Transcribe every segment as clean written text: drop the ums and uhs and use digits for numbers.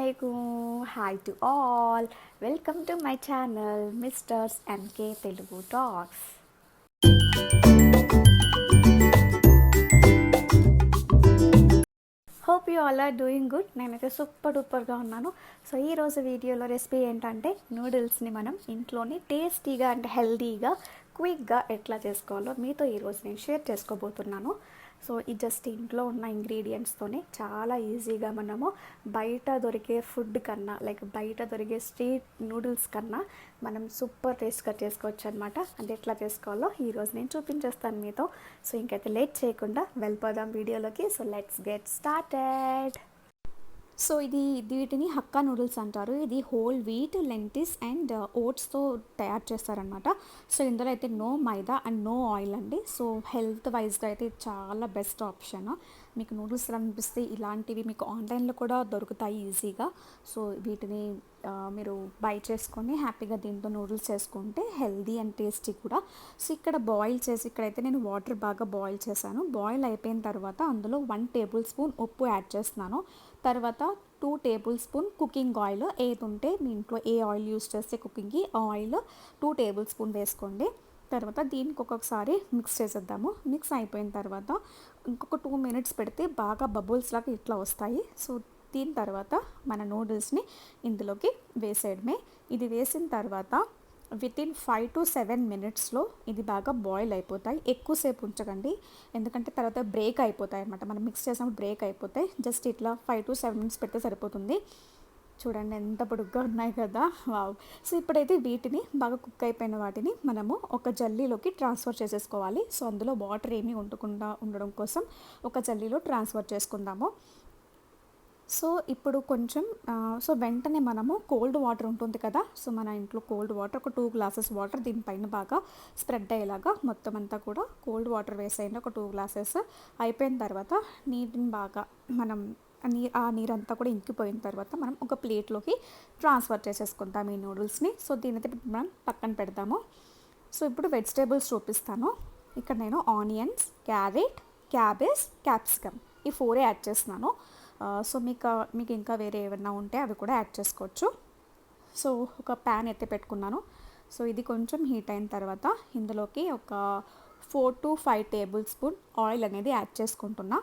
Assalamualaikum. Hi to all. Welcome to my channel, Mr. MK Telugu Talks. Hope you all are doing good. నేనైతే super డూపర్గా ఉన్నాను. So ఈరోజు వీడియోలో recipe ఏంటంటే నూడిల్స్ని మనం ఇంట్లోనే టేస్టీగా అంటే హెల్తీగా క్విక్గా ఎట్లా చేసుకోవాలో మీతో ఈరోజు నేను షేర్ చేసుకోబోతున్నాను. సో ఈ జస్ట్ ఇంట్లో ఉన్న ఇంగ్రీడియంట్స్తోనే చాలా ఈజీగా మనము బయట దొరికే ఫుడ్ కన్నా లైక్ బయట దొరికే స్ట్రీట్ నూడిల్స్ కన్నా మనం సూపర్ టేస్ట్గా చేసుకోవచ్చు అనమాట. అది ఎట్లా చేసుకోవాలో ఈరోజు నేను చూపించేస్తాను మీతో. సో ఇంకైతే లేట్ చేయకుండా వెళ్ళిపోదాం వీడియోలోకి. So let's get started. So వీటిని హక్కా నూడిల్స్ అంటారు. ఇది హోల్ వీట్, లెంటిస్ అండ్ ఓట్స్తో తయారు చేస్తారనమాట. సో ఇందులో అయితే no maida and no oil అండి. సో హెల్త్ వైజ్గా అయితే చాలా బెస్ట్ ఆప్షన్. మీకు నూడిల్స్ అనిపిస్తే ఇలాంటివి మీకు ఆన్లైన్లో కూడా దొరుకుతాయి ఈజీగా. సో వీటిని మీరు బై చేసుకొని హ్యాపీగా దీంతో నూడిల్స్ చేసుకుంటే హెల్దీ అండ్ టేస్టీ కూడా. సో ఇక్కడ బాయిల్ చేసి ఇక్కడైతే నేను వాటర్ బాగా బాయిల్ చేశాను. బాయిల్ అయిపోయిన తర్వాత అందులో 1 టేబుల్ స్పూన్ ఉప్పు యాడ్ చేస్తున్నాను. తర్వాత 2 టేబుల్ స్పూన్ కుకింగ్ ఆయిల్, ఏది ఉంటే మీ ఇంట్లో ఏ ఆయిల్ యూస్ చేస్తే కుకింగ్కి ఆ ఆయిల్ 2 టేబుల్ స్పూన్ వేసుకోండి. తర్వాత దీనికి ఒక్కొక్కసారి మిక్స్ చేసేద్దాము. మిక్స్ అయిపోయిన తర్వాత ఇంకొక 2 మినిట్స్ పెడితే బాగా బబుల్స్ లాగా ఇట్లా వస్తాయి. సో దీని తర్వాత మన నూడిల్స్ని ఇందులోకి వేసేయడమే. ఇది వేసిన తర్వాత వితిన్ 5 to 7 మినిట్స్లో ఇది బాగా బాయిల్ అయిపోతాయి. ఎక్కువసేపు ఉంచకండి, ఎందుకంటే తర్వాత బ్రేక్ అయిపోతాయి అనమాట. మనం మిక్స్ చేసినప్పుడు బ్రేక్ అయిపోతాయి. జస్ట్ ఇట్లా 5 to 7 మినిట్స్ పెడితే సరిపోతుంది. చూడండి ఎంత పొడుగ్గా ఉన్నాయి కదా, వావ్. సో ఇప్పుడైతే వీటిని బాగా కుక్ అయిపోయిన వాటిని మనము ఒక జల్లీలోకి ట్రాన్స్ఫర్ చేసేసుకోవాలి. సో అందులో వాటర్ ఏమీ ఉండడం కోసం ఒక జల్లీలో ట్రాన్స్ఫర్ చేసుకుందాము. సో ఇప్పుడు కొంచెం వెంటనే మనము కోల్డ్ వాటర్ ఉంటుంది కదా, సో మన ఇంట్లో కోల్డ్ వాటర్ ఒక 2 గ్లాసెస్ వాటర్ దీనిపైన బాగా స్ప్రెడ్ అయ్యేలాగా మొత్తం అంతా కూడా కోల్డ్ వాటర్ వేసేయండి. ఒక 2 గ్లాసెస్ అయిపోయిన తర్వాత నీటిని బాగా మనం ఆ నీరంతా కూడా ఇంకిపోయిన తర్వాత మనం ఒక ప్లేట్లోకి ట్రాన్స్ఫర్ చేసేసుకుంటాం ఈ నూడిల్స్ని. సో దీనైతే మనం పక్కన పెడతాము. సో ఇప్పుడు వెజిటేబుల్స్ చూపిస్తాను. ఇక్కడ నేను ఆనియన్స్, క్యారెట్, క్యాబేజ్, క్యాప్సికమ్ ఈ 4 యాడ్ చేస్తున్నాను. సో మీకు ఇంకా వేరే ఏమన్నా ఉంటే అవి కూడా యాడ్ చేసుకోవచ్చు. సో ఒక ప్యాన్ ఎత్తి పెట్టుకున్నాను. సో ఇది కొంచెం హీట్ అయిన తర్వాత ఇందులోకి ఒక 4 to 5 టేబుల్ స్పూన్ ఆయిల్ అనేది యాడ్ చేసుకుంటున్నా.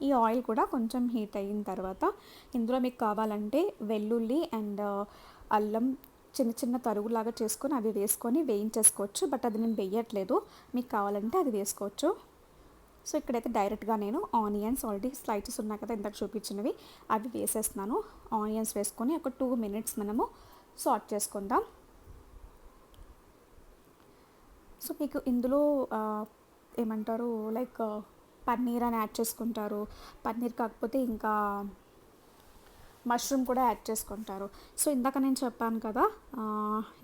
ఈ ఆయిల్ కూడా కొంచెం హీట్ అయిన తర్వాత ఇందులో మీకు కావాలంటే వెల్లుల్లి అండ్ అల్లం చిన్న చిన్న తరుగులాగా చేసుకొని అవి వేసుకొని వేయించేసుకోవచ్చు. బట్ అది నేను వేయట్లేదు, మీకు కావాలంటే అది వేసుకోవచ్చు. సో ఇక్కడైతే డైరెక్ట్గా నేను ఆనియన్స్ ఆల్రెడీ స్లైసెస్ ఉన్నాయి కదా ఇందాక చూపించినవి, అవి వేసేస్తున్నాను. ఆనియన్స్ వేసుకొని ఒక 2 మినిట్స్ మనము సాట్ చేసుకుందాం. సో మీకు ఇందులో ఏమంటారు లైక్ పన్నీర్ అని యాడ్ చేసుకుంటారు. పన్నీర్ కాకపోతే ఇంకా మష్రూమ్ కూడా యాడ్ చేసుకుంటారు. సో ఇందాక నేను చెప్పాను కదా,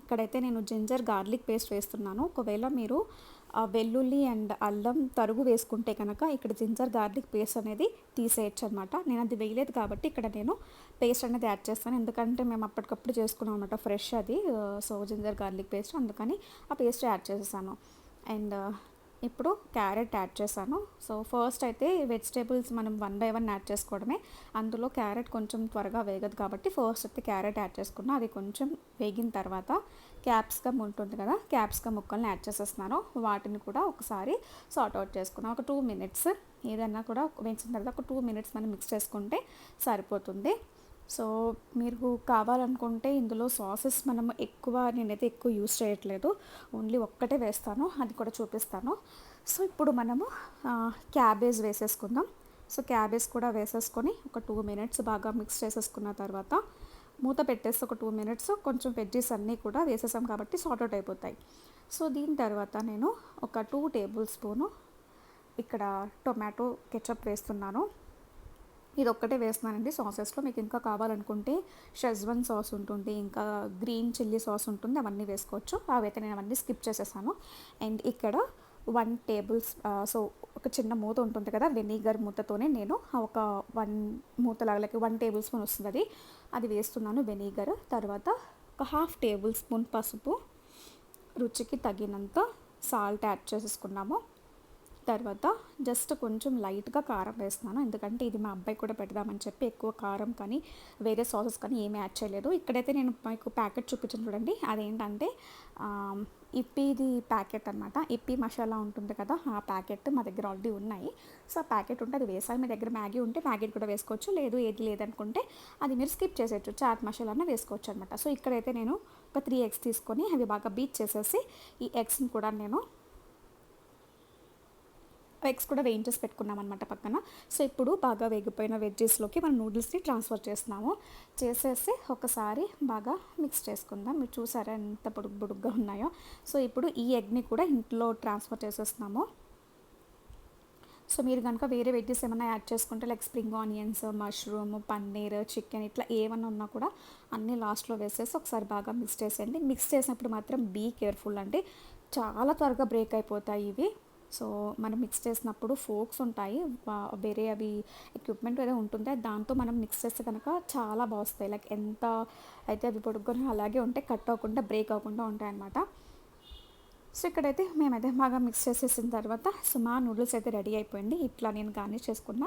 ఇక్కడైతే నేను జింజర్ గార్లిక్ పేస్ట్ వేస్తున్నాను. ఒకవేళ మీరు వెల్లుల్లి అండ్ అల్లం తరుగు వేసుకుంటే కనుక ఇక్కడ జింజర్ గార్లిక్ పేస్ట్ అనేది తీసేయచ్చు అనమాట. నేను అది వేయలేదు కాబట్టి ఇక్కడ నేను పేస్ట్ అనేది యాడ్ చేస్తాను, ఎందుకంటే మేము అప్పటికప్పుడు చేసుకున్నాం అనమాట ఫ్రెష్ అది. సో జింజర్ గార్లిక్ పేస్ట్, అందుకని ఆ పేస్ట్ యాడ్ చేసేసాను. అండ్ ఇప్పుడు క్యారెట్ యాడ్ చేశాను. సో ఫస్ట్ అయితే వెజిటేబుల్స్ మనం 1 by 1 యాడ్ చేసుకోవడమే. అందులో క్యారెట్ కొంచెం త్వరగా వేగదు కాబట్టి ఫస్ట్ అయితే క్యారెట్ యాడ్ చేసుకున్నా. అది కొంచెం వేగిన తర్వాత క్యాప్సికమ్ ఉంటుంది కదా, క్యాప్సికమ్ ముక్కల్ని యాడ్ చేసేస్తున్నాను. వాటిని కూడా ఒకసారి సార్ట్ అవుట్ చేసుకున్నాం. ఒక 2 మినిట్స్ ఏదన్నా కూడా వేసిన తర్వాత ఒక 2 మినిట్స్ మనం మిక్స్ చేసుకుంటే సరిపోతుంది. సో మీరు కావాలనుకుంటే ఇందులో సాసెస్ నేనైతే ఎక్కువ యూస్ చేయట్లేదు, ఓన్లీ ఒక్కటే వేస్తాను, అది కూడా చూపిస్తాను. సో ఇప్పుడు మనము క్యాబేజ్ వేసేసుకుందాం. సో క్యాబేజ్ కూడా వేసేసుకొని ఒక 2 మినిట్స్ బాగా మిక్స్ చేసేసుకున్న తర్వాత మూత పెట్టేసి ఒక 2 మినిట్స్ కొంచెం వెజ్జీస్ అన్నీ కూడా వేసేసాం కాబట్టి సార్ట్ అవుట్ అయిపోతాయి. సో దీని తర్వాత నేను ఒక 2 టేబుల్ స్పూను ఇక్కడ టొమాటో కెచప్ వేస్తున్నాను. ఇది ఒక్కటే వేస్తున్నానండి సాసెస్లో. మీకు ఇంకా కావాలనుకుంటే షెజ్వాన్ సాస్ ఉంటుంది, ఇంకా గ్రీన్ చిల్లీ సాస్ ఉంటుంది, అవన్నీ వేసుకోవచ్చు. అవైతే నేను అవన్నీ స్కిప్ చేసేసాను. అండ్ ఇక్కడ 1 టేబుల్ సో ఒక చిన్న మూత ఉంటుంది కదా, వెనిగర్ మూతతోనే నేను ఒక 1 మూతలాగా 1 టేబుల్ స్పూన్ వస్తుంది అది వేస్తున్నాను వెనిగర్. తర్వాత ఒక 1/2 టేబుల్ స్పూన్ పసుపు, రుచికి తగినంత సాల్ట్ యాడ్ చేసేసుకున్నాము. తర్వాత జస్ట్ కొంచెం లైట్గా కారం వేస్తున్నాను, ఎందుకంటే ఇది మా అబ్బాయి కూడా పెడదామని చెప్పి ఎక్కువ కారం కానీ వేరే సాసెస్ కానీ ఏమీ యాడ్ చేయలేదు. ఇక్కడైతే నేను మీకు ప్యాకెట్ చూపించాను చూడండి, అదేంటంటే ఇప్పీది ప్యాకెట్ అనమాట. ఇప్పి మసాలా ఉంటుంది కదా, ఆ ప్యాకెట్ మా దగ్గర ఆల్రెడీ ఉన్నాయి. సో ఆ ప్యాకెట్ ఉంటే అది వేసాలి. మీ దగ్గర మ్యాగీ ఉంటే మ్యాగీ కూడా వేసుకోవచ్చు, లేదు ఏది లేదనుకుంటే అది మీరు స్కిప్ చేసేయచ్చు, చాట్ మసాలానే వేసుకోవచ్చు అనమాట. సో ఇక్కడైతే నేను ఒక 3 ఎగ్స్ తీసుకొని అవి బాగా బీట్ చేసేసి ఈ ఎగ్స్ని కూడా నేను ఎగ్స్ కూడా వేయించేసి పెట్టుకున్నాం అనమాట పక్కన. సో ఇప్పుడు బాగా వేగిపోయిన వెజ్జెస్లోకి మనం నూడిల్స్ని ట్రాన్స్ఫర్ చేస్తున్నాము. చేసేసి ఒకసారి బాగా మిక్స్ చేసుకుందాం. మీరు చూసారా ఎంత పొడుగ్గా ఉన్నాయో. సో ఇప్పుడు ఈ ఎగ్ని కూడా ఇంట్లో ట్రాన్స్ఫర్ చేసేస్తున్నాము. సో మీరు కనుక వేరే వెజ్జెస్ ఏమైనా యాడ్ చేసుకుంటే like spring onions, mushroom, paneer, chicken ఇట్లా ఏమన్నా ఉన్నా కూడా అన్నీ లాస్ట్లో వేసేసి ఒకసారి బాగా మిక్స్ చేసేయండి. మిక్స్ చేసినప్పుడు మాత్రం బీ కేర్ఫుల్, అంటే చాలా త్వరగా బ్రేక్ అయిపోతాయి ఇవి. సో మనం మిక్స్ చేసినప్పుడు ఫోక్స్ ఉంటాయి, వేరే అవి ఎక్విప్మెంట్ ఏదో ఉంటుంది, దాంతో మనం మిక్స్ చేస్తే కనుక చాలా బాగుస్తాయి. లైక్ ఎంత అయితే అవి పొడుగ్గా అలాగే ఉంటాయి, కట్ అవ్వకుండా బ్రేక్ అవ్వకుండా ఉంటాయి అన్నమాట. సో ఇక్కడైతే మేమైతే బాగా మిక్స్ చేసేసిన తర్వాత సో మా నూడిల్స్ అయితే రెడీ అయిపోయింది. ఇట్లా నేను గార్నిష్ చేసుకున్న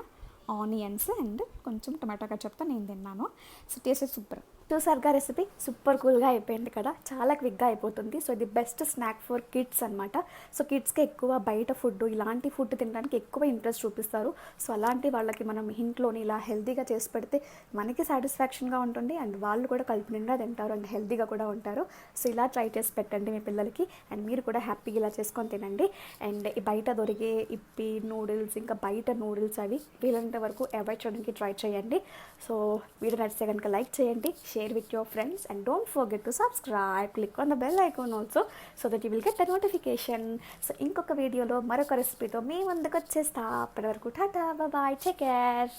ఆనియన్స్ అండ్ కొంచెం టమాటో కచప్తో నేను తిన్నాను. So taste super. చూసారుగా రెసిపీ సూపర్ కూల్గా అయిపోయింది కదా, చాలా క్విక్గా అయిపోతుంది. సో ఇది బెస్ట్ స్నాక్ ఫర్ కిడ్స్ అనమాట. సో కిడ్స్కి ఎక్కువ బయట ఫుడ్ ఇలాంటి ఫుడ్ తినడానికి ఎక్కువ ఇంట్రెస్ట్ చూపిస్తారు. సో అలాంటి వాళ్ళకి మనం ఇంట్లోని ఇలా హెల్తీగా చేసి పెడితే మనకి సాటిస్ఫాక్షన్గా ఉంటుంది అండ్ వాళ్ళు కూడా కడుపు నిండా తింటారు అండ్ హెల్తీగా కూడా ఉంటారు. సో ఇలా ట్రై చేసి పెట్టండి మీ పిల్లలకి అండ్ మీరు కూడా హ్యాపీగా ఇలా చేసుకొని తినండి. అండ్ బయట దొరికే ఇప్పి నూడిల్స్ ఇంకా బయట నూడిల్స్ అవి వీలంత వరకు అవాయిడ్ చేయడానికి ట్రై చేయండి. సో వీడియో నచ్చితే కనుక లైక్ చేయండి, share with your friends and don't forget to subscribe, click on the bell icon also so that you will get the notification. So ఇంకొక వీడియోలో మరొక రెసిపీతో మీ ముందుకు వచ్చేస్తా. అప్పటి వరకు టాటా, బాయ్, టేక్ కేర్.